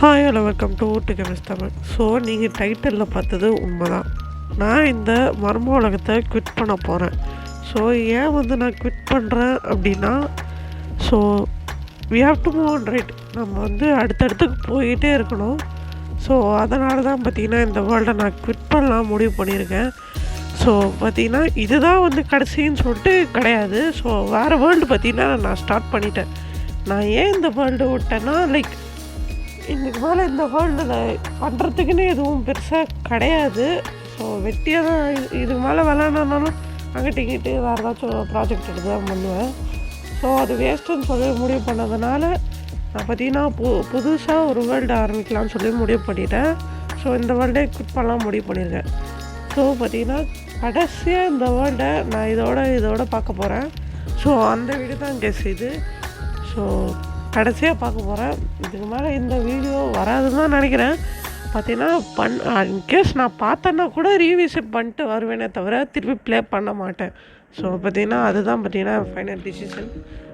Hi hello welcome to chemist Tamil. So நீங்கள் டைட்டிலில் பார்த்தது உண்மைதான். நான் இந்த மர்ம உலகத்தை குவிட் பண்ண போகிறேன். ஸோ ஏன் நான் குவிட் பண்ணுறேன் அப்படின்னா, so we have to move on right. நம்ம அடுத்தடுத்துக்கு போயிட்டே இருக்கணும். ஸோ அதனால தான் பார்த்திங்கன்னா இந்த வேர்ல்டை நான் குவிட் பண்ணலாம் முடிவு பண்ணியிருக்கேன். ஸோ பார்த்திங்கன்னா இதுதான் கடைசின்னு சொல்லிட்டு கிடையாது. ஸோ வேறு வேர்ல்டு பார்த்திங்கன்னா நான் ஸ்டார்ட் பண்ணிட்டேன். நான் ஏன் இந்த வேர்ல்டு விட்டேன்னா, இதுக்கு மேலே இந்த வேர்ல்டில் பண்ணுறதுக்குன்னு எதுவும் பெருசாக கிடையாது. ஸோ வெட்டியாக தான் இதுக்கு மேலே விளாட்னாலும் அங்கிட்டு இங்கிட்டு வேறு ஏதாச்சும் ப்ராஜெக்ட் எடுத்து தான் பண்ணுவேன். ஸோ அது வேஸ்ட்டுன்னு சொல்லி முடிவு பண்ணதுனால நான் பார்த்திங்கன்னா புதுசாக ஒரு வேர்ல்டு ஆரம்பிக்கலாம்னு சொல்லி முடிவு பண்ணிட்டேன். ஸோ இந்த வேர்ல்டே குவிட் பண்ணலாம் முடிவு பண்ணியிருக்கேன். ஸோ பார்த்திங்கன்னா கடைசியாக இந்த வேர்ல்டை நான் இதோட பார்க்க போகிறேன். ஸோ அந்த வீடியோ தான் கெஸ் இது. ஸோ கடைசியாக பார்க்க போகிறேன். இதுக்கு மேலே இந்த வீடியோ வராதுன்னு தான் நினைக்கிறேன். பார்த்தீங்கன்னா இன்கேஸ் நான் பார்த்தேன்னா கூட ரீவிசிட் பண்ணிட்டு வருவேனே தவிர திருப்பி ப்ளே பண்ண மாட்டேன். ஸோ பார்த்திங்கன்னா அதுதான் பார்த்திங்கன்னா ஃபைனல் டிசிஷன்.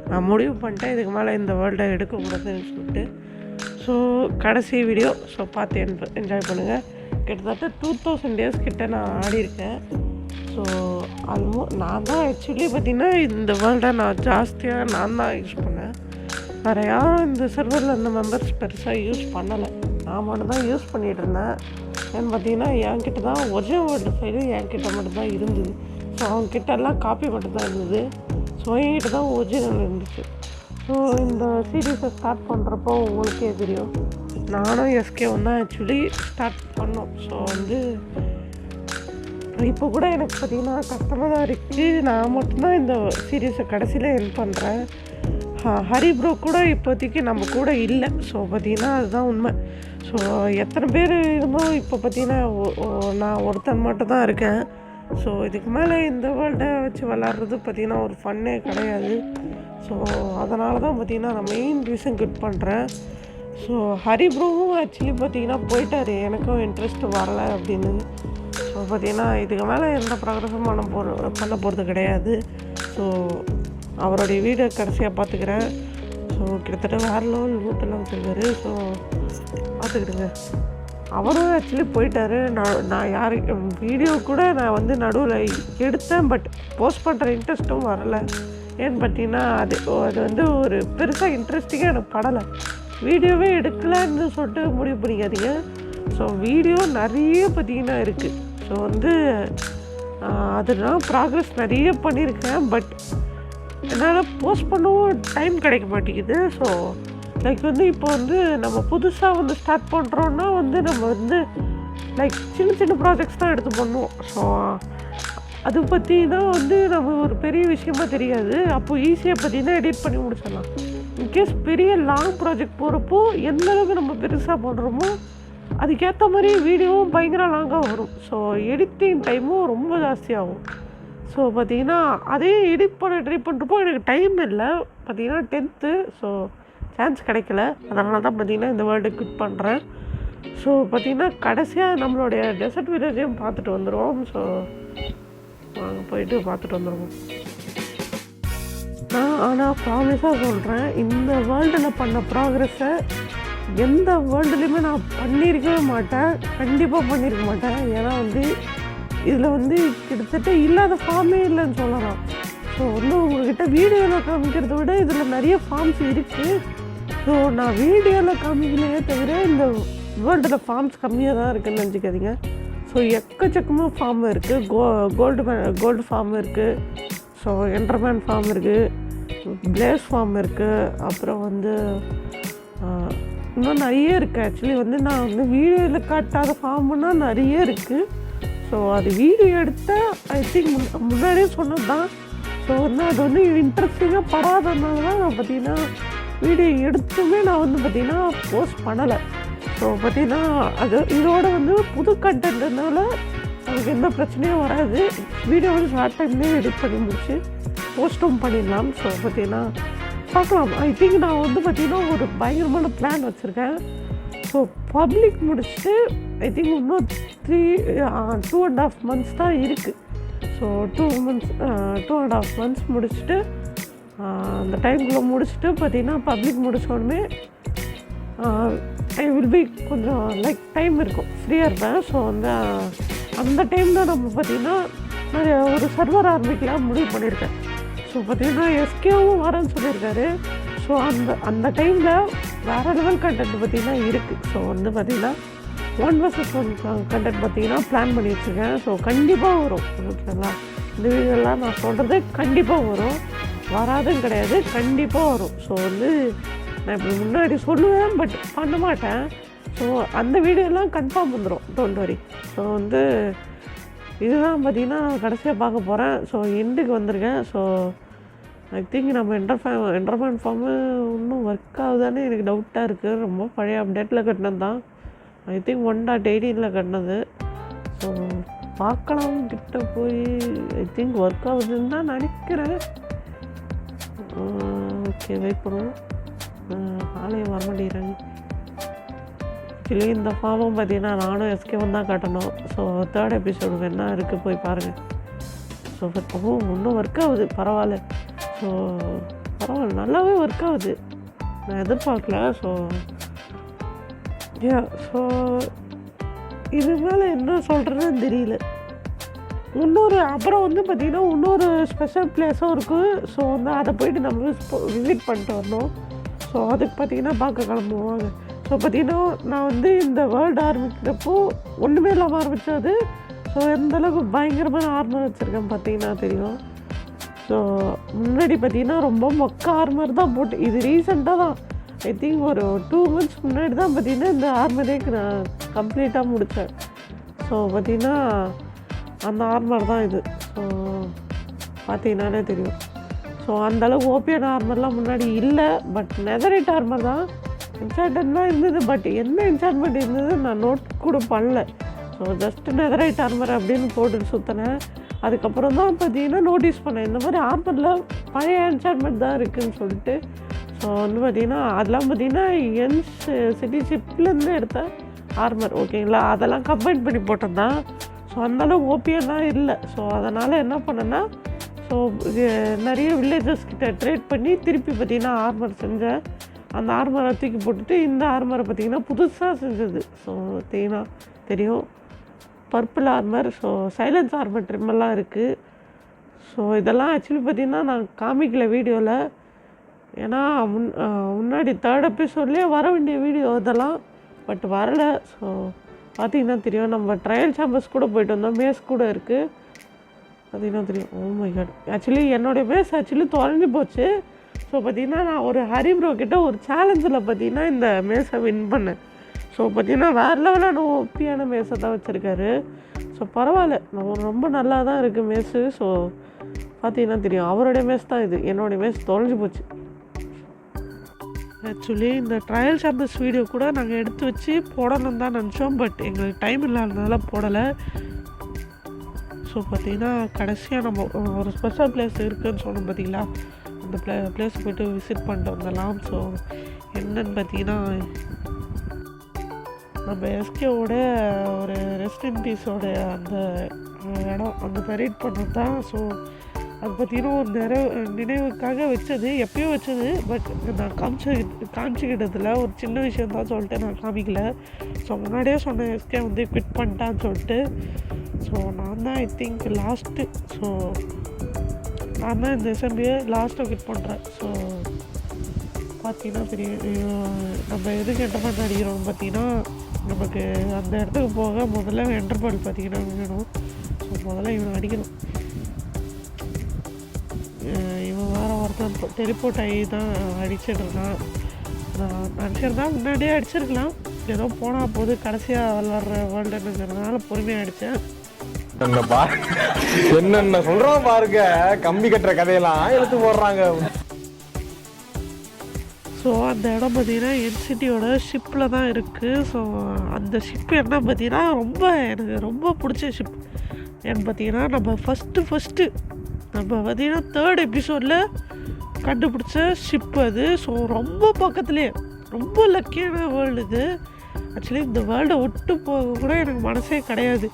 நான் முடிவு பண்ணிட்டேன் இதுக்கு மேலே இந்த வேர்ல்டை எடுக்கக்கூடாதுன்னு சொல்லிட்டு. ஸோ கடைசி வீடியோ ஸோ பார்த்து என்ஜாய் பண்ணுங்கள். கிட்டத்தட்ட 2000 days கிட்ட நான் ஆடியிருக்கேன். ஸோ நான் தான் ஆக்சுவலி பார்த்திங்கன்னா இந்த வேர்ல்டை நான் ஜாஸ்தியாக நான் தான் யூஸ் பண்ணேன். வேறு யாரும் இந்த சர்வரில் இந்த மெம்பர்ஸ் பெருசாக யூஸ் பண்ணலை. நான் மட்டும் தான் யூஸ் பண்ணிகிட்டு இருந்தேன். ஏன்னு பார்த்தீங்கன்னா என்கிட்ட தான் ஒரிஜினல் வேர்ல்டு ஃபைலு என்கிட்ட மட்டும்தான் இருந்தது. ஸோ அவங்கக்கிட்ட எல்லாம் காப்பி மட்டும்தான் இருந்தது. ஸோ என்கிட்ட தான் ஒரிஜினல் இருந்துச்சு. ஸோ இந்த சீரீஸை ஸ்டார்ட் பண்ணுறப்போ உங்களுக்கே தெரியும், நானும் எஸ்கேவும் தான் ஆக்சுவலி ஸ்டார்ட் பண்ணோம். ஸோ இப்போ கூட எனக்கு பார்த்திங்கன்னா கஷ்டமாக தான் இருக்குது. நான் மட்டும்தான் இந்த சீரீஸை கடைசியில் என் பண்ணுறேன். ஹரி ப்ரோ கூட இப்போதைக்கு நம்ம கூட இல்லை. ஸோ பார்த்திங்கன்னா அதுதான் உண்மை. ஸோ எத்தனை பேர் இருந்தோம் இப்போ பார்த்திங்கன்னா நான் ஒருத்தன் மட்டும் தான் இருக்கேன். ஸோ இதுக்கு மேலே இந்த வேர்ல்டை வச்சு விளாட்றது பார்த்திங்கன்னா ஒரு ஃபன்னே கிடையாது. ஸோ அதனால தான் பார்த்திங்கன்னா நான் மெயின் ரீசன் குவிட் பண்ணுறேன். ஸோ ஹரி ப்ரோவும் ஆக்சுவலி பார்த்திங்கன்னா போயிட்டார், எனக்கும் இன்ட்ரெஸ்ட் வரலை அப்படின்னு. ஸோ பார்த்திங்கன்னா இதுக்கு மேலே எந்த ப்ராக்ரஸும் பண்ண போகிறது கிடையாது. ஸோ அவருடைய வீடை கடைசியாக பார்த்துக்கிறேன். ஸோ கிட்டத்தட்ட வேறு லெவல் ரூட்டெல்லாம் வச்சுருக்காரு. ஸோ பார்த்துக்கிடுங்க. அவரும் ஆக்சுவலி போயிட்டார். நான் வீடியோ கூட நான் நடுவில் எடுத்தேன், பட் போஸ்ட் பண்ணுற இன்ட்ரெஸ்ட்டும் வரலை. ஏன்னு பார்த்தீங்கன்னா அது ஒரு பெருசாக இன்ட்ரெஸ்டிங்காக எனக்கு படலை. வீடியோவே எடுக்கலான்னு சொல்லிட்டு முடிவு பண்ணிக்காதீங்க. ஸோ வீடியோ நிறைய பார்த்திங்கன்னா இருக்குது. ஸோ அதெல்லாம் ப்ராக்ரஸ் நிறைய பண்ணியிருக்கேன், பட் என்னால் போஸ்ட் பண்ணவும் டைம் கிடைக்க மாட்டேங்குது. ஸோ இப்போ நம்ம புதுசாக ஸ்டார்ட் பண்ணுறோன்னா நம்ம சின்ன சின்ன ப்ராஜெக்ட்ஸ் தான் எடுத்து பண்ணுவோம். ஸோ அது பற்றி தான் நம்ம ஒரு பெரிய விஷயமா தெரியாது. அப்போது ஈஸியாக பார்த்திங்கன்னா எடிட் பண்ணி முடிச்சிடலாம். இன்கேஸ் பெரிய லாங் ப்ராஜெக்ட் போகிறப்போ எந்த அளவுக்கு நம்ம பெருசாக பண்ணுறோமோ அதுக்கேற்ற மாதிரி வீடியோவும் பயங்கர லாங்காக வரும். ஸோ எடிட்டிங் டைமும் ரொம்ப ஜாஸ்தியாகும். ஸோ பார்த்திங்கன்னா அதே எடிட் பண்ண ட்ரை பண்ணுறப்போ எனக்கு டைம் இல்லை. பார்த்திங்கன்னா 10th. ஸோ சான்ஸ் கிடைக்கல. அதனால தான் பார்த்திங்கன்னா இந்த வேர்ல்டு குவிட் பண்ணுறேன். ஸோ பார்த்திங்கன்னா கடைசியாக நம்மளுடைய டெசர்ட் வில்லேஜையும் பார்த்துட்டு வந்துடுவோம். ஸோ நாங்கள் போயிட்டு பார்த்துட்டு வந்துடுவோம். ஆனால் ப்ராமிஸாக சொல்கிறேன், இந்த வேர்ல்டில் பண்ண ப்ராக்ரெஸ்ஸை எந்த வேர்ல்டுலேயுமே நான் பண்ணியிருக்கவே மாட்டேன். கண்டிப்பாக பண்ணியிருக்க மாட்டேன். ஏன்னா இதில் கிட்டத்தட்ட இல்லாத ஃபார்மே இல்லைன்னு சொல்லலாம். ஸோ உங்கள்கிட்ட வீடியோவில் காமிக்கிறத விட இதில் நிறைய ஃபார்ம்ஸ் இருக்குது. ஸோ நான் வீடியோவில் காமிக்கலையே தவிர இந்த வேர்ல்டில் ஃபார்ம்ஸ் கம்மியாக தான் இருக்குதுன்னு நினச்சிக்காதீங்க. ஸோ எக்கச்சக்கமாக ஃபார்ம் இருக்குது. கோல்டு ஃபார்ம் இருக்குது. ஸோ என்டர்மேன் ஃபார்ம் இருக்குது. பிளேஸ் ஃபார்ம் இருக்குது. அப்புறம் இன்னும் நிறைய இருக்குது. ஆக்சுவலி நான் வீடியோவில் காட்டாத ஃபார்முன்னா நிறைய இருக்குது. ஸோ அது வீடியோ எடுத்தால் ஐ திங்க் முன்னாடியே சொன்னது தான். ஸோ அது இன்ட்ரெஸ்டிங்காக படாததுனால தான் நான் பார்த்திங்கன்னா வீடியோ எடுத்துமே நான் பார்த்திங்கன்னா போஸ்ட் பண்ணலை. ஸோ பார்த்திங்கன்னா இதோட புது கண்டென்ட்னால நமக்கு எந்த பிரச்சனையும் வராது. வீடியோ ஷார்ட் டைம்லேயே எடிட் பண்ணி முடிச்சு போஸ்ட்டும் பண்ணிடலாம். ஸோ பார்த்திங்கன்னா பார்க்கலாம். ஐ திங்க் நான் பார்த்திங்கன்னா ஒரு பயங்கரமான பிளான் வச்சுருக்கேன். ஸோ பப்ளிக் முடிச்சுட்டு ஐ திங்க் இன்னும் 2.5 months தான் இருக்குது. ஸோ 2.5 months முடிச்சுட்டு அந்த டைம்குள்ளே முடிச்சுட்டு பார்த்திங்கன்னா பப்ளிக் முடிச்சோடனே ஐ வில் பி கொஞ்சம் லைக் டைம் இருக்கும், ஃப்ரீயாக இருப்பேன். ஸோ வந்து அந்த டைமில் நம்ம பார்த்திங்கன்னா நான் ஒரு சர்வர் ஆரம்பிக்கலாம் முடிவு பண்ணியிருக்கேன். ஸோ பார்த்திங்கன்னா எஸ்கேவும் வரேன்னு சொல்லியிருக்காரு. ஸோ அந்த டைமில் வேறு லெவல் கண்டென்ட் பார்த்திங்கன்னா இருக்குது. ஸோ வந்து பார்த்திங்கன்னா 1vs1 கண்டென்ட் பார்த்திங்கன்னா பிளான் பண்ணி வச்சுருக்கேன். ஸோ கண்டிப்பாக வரும். ஓகேங்களா, இந்த வீடியோலாம் நான் சொல்கிறது கண்டிப்பாக வரும், வராதுன்னு கிடையாது, கண்டிப்பாக வரும். ஸோ வந்து நான் இப்படி முன்னாடி சொல்லுவேன், பட் பண்ண மாட்டேன். ஸோ அந்த வீடியோலாம் கன்ஃபார்ம் வந்துடும், டோன்ட் வரி. ஸோ வந்து இதுதான் பார்த்திங்கன்னா நான் கடைசியாக பார்க்க போகிறேன். ஸோ எண்டுக்கு வந்திருக்கேன். ஸோ ஐ திங்க் நம்ம என்டர்மேன் ஃபார்மு இன்னும் ஒர்க் ஆகுதானே எனக்கு டவுட்டாக இருக்குது. ரொம்ப பழைய அப்டேட்டில் கட்டினது தான். ஐ திங்க் 1.18 கட்டினது. ஸோ பார்க்கலாம், கிட்ட போய் ஐ திங்க் ஒர்க் ஆகுதுன்னு தான் நினைக்கிறேன். ஓகே, வெயிட் பண்ணுவோம். ஆலயம் வரமாட்டேங்கிறாங்க. ஆக்சுவலி இந்த ஃபார்மும் பார்த்தீங்கன்னா நானும் எஸ்கேவும் தான் கட்டணும். ஸோ 3rd எபிசோடு வேணா இருக்குது, போய் பாருங்கள். ஸோ இன்னும் ஒர்க் ஆகுது, பரவாயில்ல. ஸோ பரவாயில்ல, நல்லாவே ஒர்க் ஆகுது, நான் எதிர்பார்க்கல. ஸோ ஸோ இது மேலே என்ன சொல்கிறதுன்னு தெரியல. அப்புறம் வந்து பார்த்திங்கன்னா இன்னொரு ஸ்பெஷல் பிளேஸும் இருக்குது. ஸோ வந்து அதை போய்ட்டு நம்ம விசிட் பண்ணிட்டு வரணும். ஸோ அதுக்கு பார்த்திங்கன்னா பார்க்க கிளம்புவாங்க. ஸோ பார்த்திங்கன்னா நான் வந்து இந்த வேர்ல்டு ஆரம்பிக்கிறப்போ ஒன்றுமே இல்லாமல் ஆரம்பித்தது. ஸோ எந்தளவுக்கு பயங்கரமான ஆர்மர் வச்சுருக்கேன் பார்த்திங்கன்னா தெரியும். ஸோ முன்னாடி பார்த்திங்கன்னா ரொம்ப மொக்க ஆர்மர் தான் போட்டு, இது ரீசெண்டாக தான் ஐ திங்க் ஒரு 2 months முன்னாடி தான் பார்த்திங்கன்னா இந்த ஆர்மரே நான் கம்ப்ளீட்டாக முடித்தேன். ஸோ பார்த்திங்கன்னா அந்த ஆர்மர் தான் இது. ஸோ பார்த்தீங்கன்னாலே தெரியும். ஸோ அந்தளவுக்கு ஓபியான ஆர்மர்லாம் முன்னாடி இல்லை, பட் நெதரைட் ஆர்மர் தான். என்சார்ட்மெண்ட் தான் இருந்தது, பட் என்ன என்சார்ட்மெண்ட் இருந்தது நான் நோட் கூட பண்ணல. ஸோ ஜஸ்ட்டு நெதரைட் ஆர்மர் அப்படின்னு போட்டு சுற்றினேன். அதுக்கப்புறம் தான் பார்த்தீங்கன்னா நோட்டீஸ் பண்ணேன், இந்த மாதிரி ஆர்மரில் பழைய என்சார்ட்மெண்ட் தான் இருக்குதுன்னு சொல்லிட்டு. ஸோ வந்து பார்த்திங்கன்னா அதெல்லாம் பார்த்திங்கன்னா என்ஸ் சிட்டி ஷிப்லேருந்து எடுத்த ஆர்மர், ஓகேங்களா, அதெல்லாம் கம்பைன் பண்ணி போட்டது தான். ஸோ அந்தளவுக்கு ஓபியெல்லாம் இல்லை. ஸோ அதனால் என்ன பண்ணேன்னா, ஸோ நிறைய வில்லேஜஸ் கிட்ட ட்ரேட் பண்ணி திருப்பி பார்த்திங்கன்னா ஆர்மர் செஞ்சேன். அந்த ஆர்மரை தூக்கி போட்டுட்டு இந்த ஆர்மரை பார்த்திங்கன்னா புதுசாக செஞ்சது. ஸோ பார்த்திங்கன்னா தெரியும், purple armour. So silence armour ட்ரிம்மெல்லாம் இருக்குது. ஸோ இதெல்லாம் ஆக்சுவலி பார்த்திங்கன்னா நான் காமிக்கல வீடியோவில், ஏன்னா முன்னாடி 3rd எபிசோட்லேயே வர வேண்டிய வீடியோ இதெல்லாம், பட் வரலை. ஸோ பார்த்திங்கன்னா தெரியும், நம்ம ட்ரையல் சாம்பர்ஸ் கூட போய்ட்டு வந்தோம், மேஸ் கூட இருக்குது, பார்த்திங்கன்னா தெரியும். ஓ மை காட், ஆக்சுவலி என்னுடைய மேஸ் ஆக்சுவலி தொலைஞ்சு போச்சு. ஸோ பார்த்திங்கன்னா நான் ஒரு ஹரிப்ரோ கிட்ட ஒரு சேலஞ்சில் பார்த்திங்கன்னா இந்த மேஸை வின் பண்ணேன். ஸோ பார்த்திங்கன்னா வேறு லெவலான ஓபியான மேஸை தான் வச்சுருக்காரு. ஸோ பரவாயில்ல, ரொம்ப நல்லா தான் இருக்குது மேஸு. ஸோ பார்த்திங்கன்னா தெரியும், அவருடைய மேஸ் தான் இது, என்னுடைய மேஸ் தொலைஞ்சு போச்சு. ஆக்சுவலி இந்த ட்ரையல் சாம்பிள்ஸ் வீடியோ கூட நாங்கள் எடுத்து வச்சு போடணும்னு தான் நினச்சோம், பட் எங்களுக்கு டைம் இல்லாதனால போடலை. ஸோ பார்த்திங்கன்னா கடைசியாக நம்ம ஒரு ஸ்பெஷல் பிளேஸ் இருக்குதுன்னு சொன்னோம் பார்த்திங்களா, அந்த பிளேஸ் போய்ட்டு விசிட் பண்ணிட்டு வந்துடலாம். ஸோ என்னன்னு பார்த்திங்கன்னா நம்ம எஸ்கேவோட ஒரு ரெஸ்ட் இன் பீஸோட அந்த இடம் அங்கே பெரேட் பண்ணது தான். ஸோ அது பார்த்திங்கன்னா ஒரு நினைவுக்காக வச்சது, எப்பயோ வச்சது, பட் நான் காமிச்சிக்கிட்டதில் ஒரு சின்ன விஷயம் தான் சொல்லிட்டு நான் காமிக்கல. ஸோ முன்னாடியே சொன்னேன் எஸ்கே வந்து குவிட் பண்ணிட்டான்னு சொல்லிட்டு. ஸோ நான் தான் ஐ திங்க் லாஸ்ட்டு, ஸோ நான் தான் இந்த எஸ்எம்பியை லாஸ்ட்டாக குவிட் பண்ணுறேன். ஸோ பார்த்திங்கன்னா தெரியும், நம்ம எதுக்கு என்டர்மெண்ட் அடிக்கிறோம் பார்த்திங்கன்னா, நமக்கு அந்த இடத்துக்கு போக முதல்ல என்டர்பால் பார்த்திங்கன்னா வேணும். ஸோ முதல்ல இவனை அடிக்கணும். இவன் வேறு ஒருத்தன் டெலிபோர்ட் ஆகி தான் அடிச்சிட்டு இருக்கான். நான் நினச்சிருந்தேன் முன்னாடியே அடிச்சிருக்கலாம், ஏதோ போனால் போது கடைசியாக விளாட்ற வேர்ல்டுங்கிறதுனால பொறுமையாக அடித்தேன். என்னென்ன சொல்கிறோம் பாருங்க, கம்பி கட்டுற கதையெல்லாம் எடுத்து போடுறாங்க. ஸோ அந்த இடம் பார்த்திங்கன்னா என்சிட்டியோட ஷிப்பில் தான் இருக்குது. ஸோ அந்த ஷிப்பு என்ன பார்த்திங்கன்னா எனக்கு ரொம்ப பிடிச்ச ஷிப் ஏன்னு பார்த்திங்கன்னா, நம்ம ஃபஸ்ட்டு நம்ம பார்த்திங்கன்னா 3rd எபிசோடில் கண்டுபிடிச்ச ஷிப்பு அது. ஸோ ரொம்ப பக்கத்துலேயே, ரொம்ப லக்கியான வேர்ல்டு இது. ஆக்சுவலி இந்த வேர்ல்டை விட்டு போக கூட எனக்கு மனசே கிடையாது.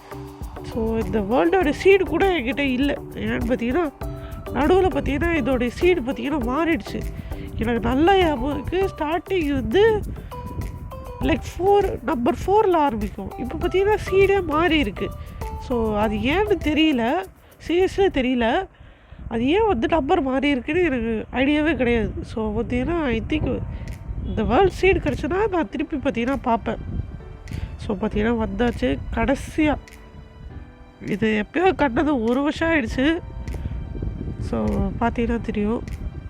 ஸோ இந்த வேர்ல்டோட சீடு கூட என்கிட்ட இல்லை. ஏன்னு பார்த்தீங்கன்னா நடுவில் பார்த்தீங்கன்னா இதோடைய சீடு பார்த்தீங்கன்னா மாறிடுச்சு. எனக்கு நல்லா ஞாபகம் இருக்குது, ஸ்டார்டிங் வந்து லைக் நம்பர் 4ல் ஆரம்பிக்கும். இப்போ பார்த்தீங்கன்னா சீடே மாறி இருக்குது. ஸோ அது ஏன்னு தெரியல, சீரியஸாக தெரியல. அது ஏன் வந்து நம்பர் மாறி இருக்குன்னு எனக்கு ஐடியாவே கிடையாது. ஸோ பார்த்தீங்கன்னா ஐ திங்க் இந்த வேர்ல்ட் சீடு கிடச்சுன்னா நான் திருப்பி பார்த்தீங்கன்னா பார்ப்பேன். ஸோ பார்த்தீங்கன்னா வந்தாச்சு கடைசியாக. இது எப்போயோ கண்டது 1 வருஷம் ஆகிடுச்சு. ஸோ பார்த்தீங்கன்னா தெரியும்.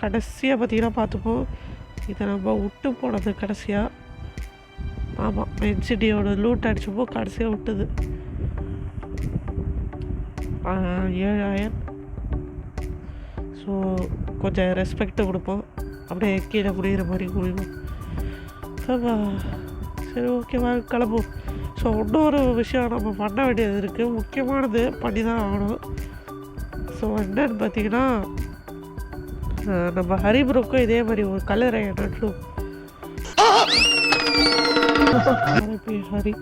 கடைசியாக பார்த்தீங்கன்னா பார்த்துப்போம். இதை நம்ம விட்டு போனது கடைசியாக. ஆமாம், மென்சிட்டியோட லூட் அடிச்சப்போ கடைசியாக விட்டுது 7000. ஸோ கொஞ்சம் ரெஸ்பெக்ட்டு கொடுப்போம். அப்படியே கீழே குடிக்கிற மாதிரி குடிக்கும். சரி, ஓகேவா, கிளம்பும். ஸோ இன்னொரு விஷயம் நம்ம பண்ண வேண்டியது இருக்குது, முக்கியமானது பண்ணி தான் ஆகணும். ஸோ என்னன்னு பார்த்தீங்கன்னா நம்ம ஹரிபுரோக்கும் இதே மாதிரி ஒரு கலரை நட்டும். ஹரி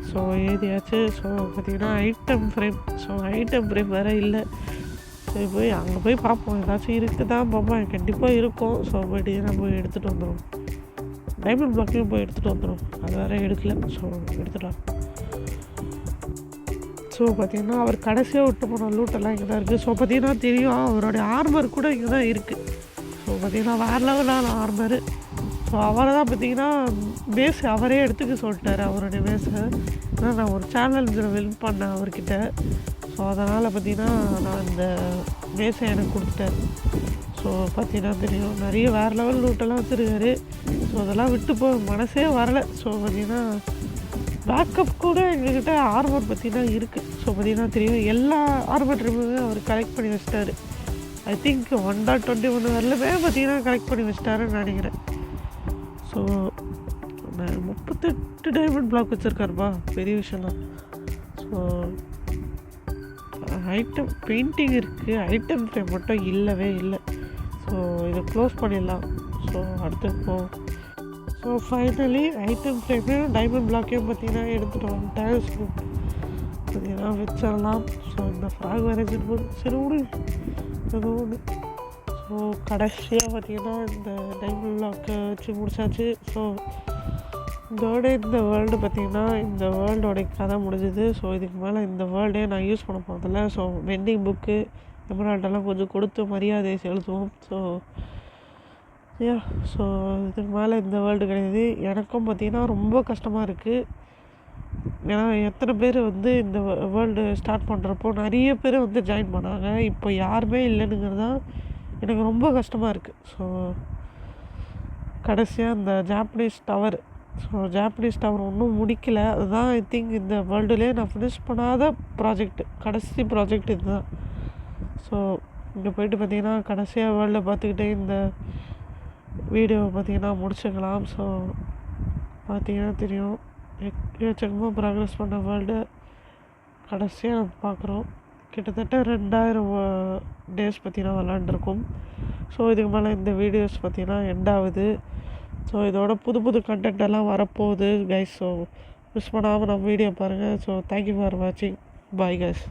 ஸோ ஏதியாச்சு. ஸோ பார்த்தீங்கன்னா ஐட்டம் ஃப்ரேம் வேறு இல்லை. சரி, போய் அங்கே போய் பார்ப்போம். ஏதாச்சும் இருக்குது தான் பார்ப்போம், கண்டிப்பாக இருக்கும். ஸோ போய்ட்டு போய் எடுத்துகிட்டு வந்துடும். டைமண்ட் பிளாக்கையும் போய் எடுத்துகிட்டு வந்துடும். அது வேறு எடுக்கல. ஸோ எடுத்துடலாம். ஸோ பார்த்திங்கன்னா அவர் கடைசியாக விட்டு போன லூட்டெல்லாம் இங்கே தான் இருக்குது. ஸோ பார்த்திங்கன்னா தெரியும், அவருடைய ஆர்மர் கூட இங்கே தான் இருக்குது. ஸோ பார்த்திங்கன்னா வேறு லெவலான ஆர்மரு. ஸோ அவரை தான் பார்த்திங்கன்னா பேஸ் அவரே எடுத்துக்க சொல்லிட்டார், அவருடைய பேஸை. ஏன்னா நான் ஒரு சேனல் வின் பண்ணேன் அவர்கிட்ட. ஸோ அதனால் பார்த்திங்கன்னா நான் இந்த பேஸை எனக்கு கொடுத்துட்டார். ஸோ பார்த்திங்கன்னா தெரியும், நிறைய வேறு லெவல் லூட்டெல்லாம் வச்சுருக்காரு. ஸோ அதெல்லாம் விட்டு போக மனசே வரலை. ஸோ பார்த்திங்கன்னா பேக்கப் கூட எங்ககிட்ட ஆர்மர் பார்த்திங்கன்னா இருக்குது. ஸோ பார்த்திங்கன்னா தெரியும், எல்லா ஆர்மர் ட்ரிப்புமே அவர் கலெக்ட் பண்ணி வச்சிட்டாரு. ஐ திங்க் 1.21 வரலுமே பார்த்திங்கன்னா கலெக்ட் பண்ணி வச்சிட்டாருன்னு நினைக்கிறேன். ஸோ 38 டைமண்ட் பிளாக் வச்சுருக்காருப்பா, பெரிய விஷயம் தான். ஸோ ஐட்டம் பெயிண்டிங் இருக்குது, ஐட்டம் ஃப்ரேம் மட்டும் இல்லவே இல்லை. ஸோ இதை க்ளோஸ் பண்ணிடலாம். ஸோ அடுத்து போவோம். ஸோ ஃபைனலி ஐட்டம் ஃப்ரேமையும் டைமண்ட் பிளாக்கையும் பார்த்திங்கன்னா எடுத்துகிட்டு வந்துட்டேன். ஸோ பார்த்திங்கன்னா வச்சிடலாம். ஸோ இந்த ஃப்ராக் வரைஞ்சிட்டு போது சரி விடு ஏதோ ஒன்று. ஸோ கடைசியாக பார்த்திங்கன்னா இந்த டைமண்ட் பிளாக்கை வச்சு முடிச்சாச்சு. ஸோ இதோட இந்த வேர்ல்டு பார்த்திங்கன்னா இந்த வேர்ல்டோடைய கதை முடிஞ்சுது. ஸோ இதுக்கு மேலே இந்த வேர்ல்டே நான் யூஸ் பண்ண போகிறதில்ல. ஸோ வெண்டிங் புக்கு எமரால்டெல்லாம் கொஞ்சம் கொடுத்து மரியாதையை செலுத்துவோம். ஸோ இதுக்கு மேலே இந்த வேர்ல்டு கிடையாது. எனக்கும் பார்த்திங்கன்னா ரொம்ப கஷ்டமாக இருக்குது. ஏன்னா எத்தனை பேர் வந்து இந்த வேர்ல்டு ஸ்டார்ட் பண்ணுறப்போ நிறைய பேர் வந்து ஜாயின் பண்ணாங்க. இப்போ யாருமே இல்லைனுங்கிறது தான் எனக்கு ரொம்ப கஷ்டமாக இருக்குது. ஸோ கடைசியாக இந்த ஜாப்பனீஸ் டவர் ஒன்றும் முடிக்கலை. அதுதான் ஐ திங்க் இந்த வேர்ல்டுலேயே நான் ஃபினிஷ் பண்ணாத கடைசி ப்ராஜெக்ட் இதுதான். ஸோ இங்கே போய்ட்டு பார்த்திங்கன்னா கடைசியாக வேர்ல்டை பார்த்துக்கிட்டே இந்த வீடியோவை பார்த்திங்கன்னா முடிச்சுக்கலாம். ஸோ பார்த்திங்கன்னா தெரியும், எக்கச்சக்கமாக ப்ராக்ரஸ் பண்ண வேர்ல்டு கடைசியாக நம்ம பார்க்குறோம். கிட்டத்தட்ட 2000 டேஸ் பார்த்திங்கன்னா விளாண்டுருக்கும். ஸோ இதுக்கு மேலே இந்த வீடியோஸ் பார்த்திங்கன்னா எண்ட் ஆகுது. ஸோ இதோட புது கண்டென்ட் எல்லாம் வரப்போகுது கைஸ். ஸோ மிஸ் பண்ணாமல் நம்ம வீடியோ பாருங்கள். ஸோ தேங்க்யூ ஃபார் வாட்சிங். Bye guys.